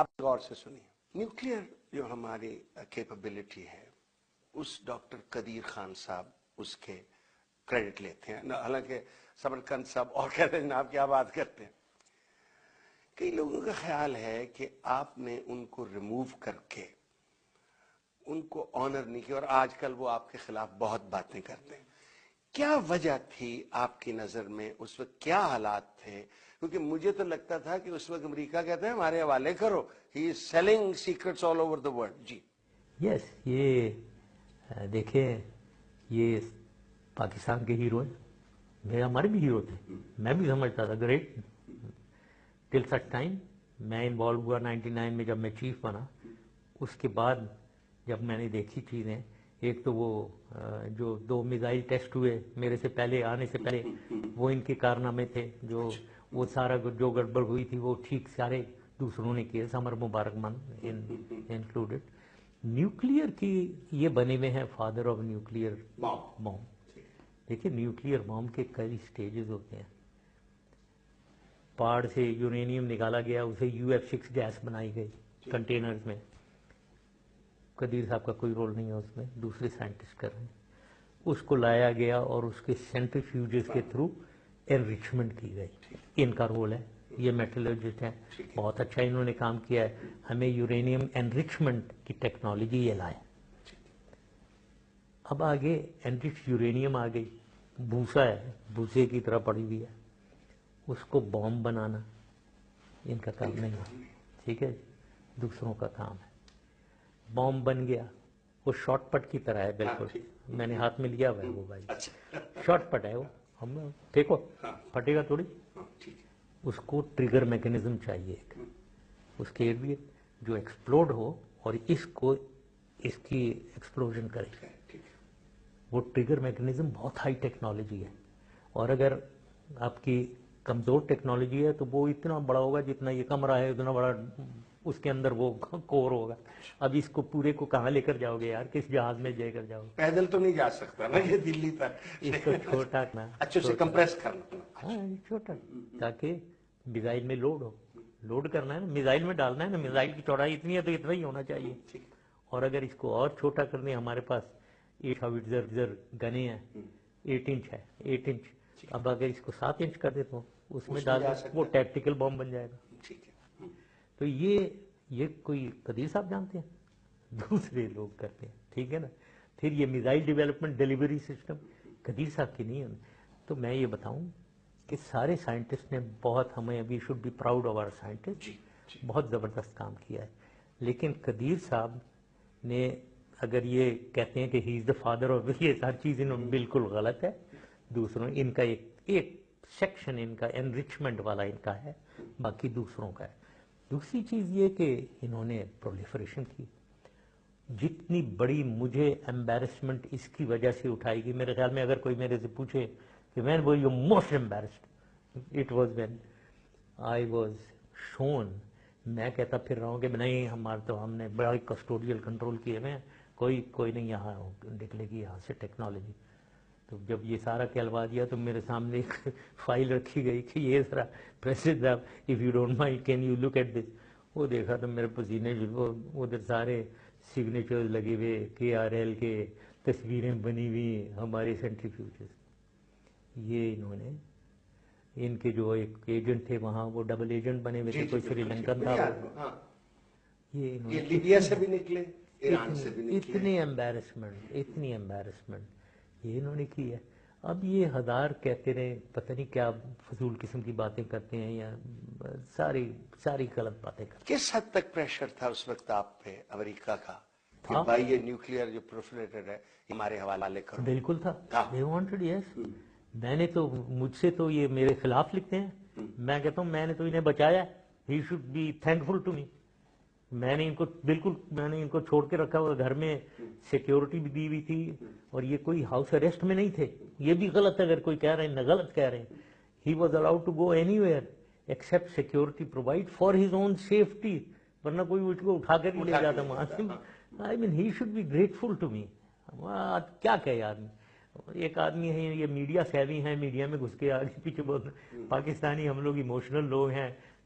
آپ غور سے سنیے. نیوکلیئر جو ہماری کیپبلٹی ہے اس ڈاکٹر قدیر خان صاحب اس کے کریڈٹ لیتے ہیں، حالانکہ سمرقند صاحب اور کہتے ہیں جناب کیا بات کرتے ہیں. کئی لوگوں کا خیال ہے کہ آپ نے ان کو ریموو کر کے ان کو آنر نہیں کیا، اور آج کل وہ آپ کے خلاف بہت باتیں کرتے ہیں. کیا وجہ تھی آپ کی نظر میں اس وقت، کیا حالات تھے؟ کیونکہ مجھے تو لگتا تھا کہ اس وقت امریکہ کہتے ہیں ہمارے حوالے کرو، he is selling secrets all over the world. جی یس، یہ دیکھیں، یہ پاکستان کے ہیرو ہیں، ہمارے بھی ہیرو تھے. میں بھی سمجھتا تھا گریٹ ٹل سچ ٹائم. میں انوالو ہوا 99 میں جب میں چیف بنا. اس کے بعد جب میں نے دیکھی چیزیں، ایک تو وہ جو 2 میزائل ٹیسٹ ہوئے میرے سے پہلے آنے سے پہلے، وہ ان کے کارنامے تھے. جو وہ سارا جو گڑبڑ ہوئی تھی وہ ٹھیک سارے دوسروں نے کیے، سمر مبارک مند انکلوڈیڈ. نیوکلیئر کی یہ بنے ہوئے ہیں فادر آف نیوکلیئر بام. دیکھیں نیوکلیئر بام کے کئی سٹیجز ہوتے ہیں. پہاڑ سے یورینیم نکالا گیا، اسے UF6 گیس بنائی گئی کنٹینرز میں. قدیر صاحب کا کوئی رول نہیں ہے اس میں، دوسرے سائنٹسٹ کر رہے ہیں. اس کو لایا گیا اور اس کے سینٹریفیوجز کے تھرو انریچمنٹ کی گئی. ان کا رول ہے. یہ میٹلرجسٹ ہیں، بہت اچھا انہوں نے کام کیا ہے. ہمیں یورینیم انریچمنٹ کی ٹیکنالوجی یہ لائے. اب آگے انرچ یورینیم آ گئی، بھوسا ہے، بھوسے کی طرح پڑی ہوئی ہے. اس کو بام بنانا ان کا کام نہیں ہے، ٹھیک ہے، دوسروں کا کام ہے. بام بن گیا، وہ شارٹ پٹ کی طرح ہے بالکل. میں نے ہاتھ میں لیا ہوا ہے وہ بھائی، شارٹ پٹ ہے وہ. ہم دیکھو پھٹے گا تھوڑی. اس کو ٹریگر میکینزم چاہیے ایک، اس کے لیے جو ایکسپلوڈ ہو اور اس کی ایکسپلوژن کرے. وہ ٹریگر میکینزم بہت ہائی ٹیکنالوجی ہے. اور اگر آپ کی کمزور ٹیکنالوجی ہے تو وہ اتنا بڑا ہوگا جتنا یہ کمرہ ہے، اتنا بڑا اس کے اندر وہ کور ہوگا. اب اس کو پورے کو کہاں لے کر جاؤ گے یار؟ کس جہاز میں لے کر جاؤ؟ پیدل تو نہیں جا سکتا نا یہ دلی تک. اس کو چھوٹا کرنا، اچھا اسے کمپریس کرنا. ہاں چھوٹا، تاکہ میزائل میں لوڈ ہو. لوڈ کرنا ہے نا، میزائل میں ڈالنا ہے نا. میزائل کی چوڑائی اتنی ہے تو اتنا ہی ہونا چاہیے. اور اگر اس کو اور چھوٹا کرنے، ہمارے پاس 8 ہاوٹزر گنے ہیں، 8 انچ ہے، 8 انچ. اب اگر اس کو 7 انچ کر دیتا ہوں اس میں ڈال دیں، وہ ٹیکٹیکل بم بن جائے گا. تو یہ کوئی قدیر صاحب جانتے ہیں؟ دوسرے لوگ کرتے ہیں، ٹھیک ہے نا. پھر یہ میزائل ڈیولپمنٹ ڈیلیوری سسٹم قدیر صاحب کی نہیں ہے. تو میں یہ بتاؤں کہ سارے سائنٹسٹ نے بہت، ہمیں ابھی should be proud of our scientist, بہت زبردست کام کیا ہے. لیکن قدیر صاحب نے، اگر یہ کہتے ہیں کہ ہی از دا فادر آف، یہ ہر چیز انہوں بالکل غلط ہے. دوسروں ان کا ایک سیکشن ان کا انریچمنٹ والا ان کا ہے، باقی دوسروں کا ہے. دوسری چیز یہ کہ انہوں نے پرولیفریشن کی. جتنی بڑی مجھے ایمبیرسمنٹ اس کی وجہ سے اٹھائے گی، میرے خیال میں اگر کوئی میرے سے پوچھے کہ when were you most embarrassed, it was when I was shown. میں کہتا پھر رہا ہوں کہ نہیں، ہم نے بڑا کسٹوڈیل کنٹرول کیے ہوئے ہیں، کوئی نہیں یہاں نکلے گی یہاں سے ٹیکنالوجی. تو جب یہ سارا کہلوا دیا تو میرے سامنے ایک فائل رکھی گئی کہ یہ ذرا پریزیڈنٹ صاحب if you don't mind can you look at this. وہ دیکھا تو میرے پسینے، ادھر سارے سگنیچر لگے ہوئے، KRL کے تصویریں بنی ہوئی ہمارے سینٹریفیوجز. یہ انہوں نے، ان کے جو ایک ایجنٹ تھے وہاں، وہ ڈبل ایجنٹ بنے ہوئے تھے، کوئی سری لنکن تھا. یہ لیبیا سے بھی نکلے، ایران سے بھی نکلے. اتنی ایمبیرسمنٹ یہ انہوں نے کی ہے. اب یہ 1000 کہتے رہے، پتہ نہیں کیا فضول قسم کی باتیں کرتے ہیں، یا ساری غلط باتیں کرتے ہیں. کس حد تک پریشر تھا اس وقت آپ پہ امریکہ کا کہ بھائی یہ نیوکلیئر جو پروفلیٹڈ ہے ہمارے حوالے کرو؟ بالکل تھا. they wanted, yes. میں نے تو، مجھ سے تو یہ میرے خلاف لکھتے ہیں. میں کہتا ہوں میں نے تو انہیں بچایا. he should be thankful to me. میں نے ان کو چھوڑ کے رکھا ہوا گھر میں، سیکیورٹی بھی دی ہوئی تھی، اور یہ کوئی ہاؤس اریسٹ میں نہیں تھے. یہ بھی غلط ہے اگر کوئی کہہ رہے ہیں، نہ غلط کہہ رہے ہیں. he was allowed to go anywhere except security provide for his own safety. ورنہ کوئی اس کو اٹھا کر ہی لے جاتا وہاں سے. I mean he should be grateful to me. کیا کہے آدمی. ایک آدمی ہے، یہ میڈیا سیوی ہیں، میڈیا میں گھس کے آگے پیچھے بہت. پاکستانی ہم لوگ ایموشنل لوگ ہیں،